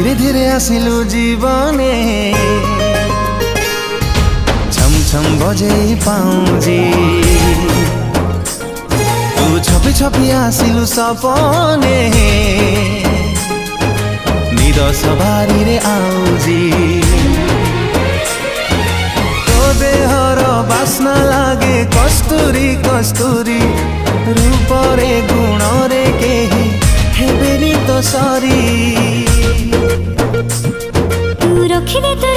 धीरे धीरे आसिलु जीवने छम छम बजे पाउजी तू छपी छपी आसिलु सपने निद सवारी रे आउजी तो देहर बास्ना लागे कस्तूरी कस्तूरी रूपरे गुणरे केही हेबेनी तो सरी तू रखिदे तो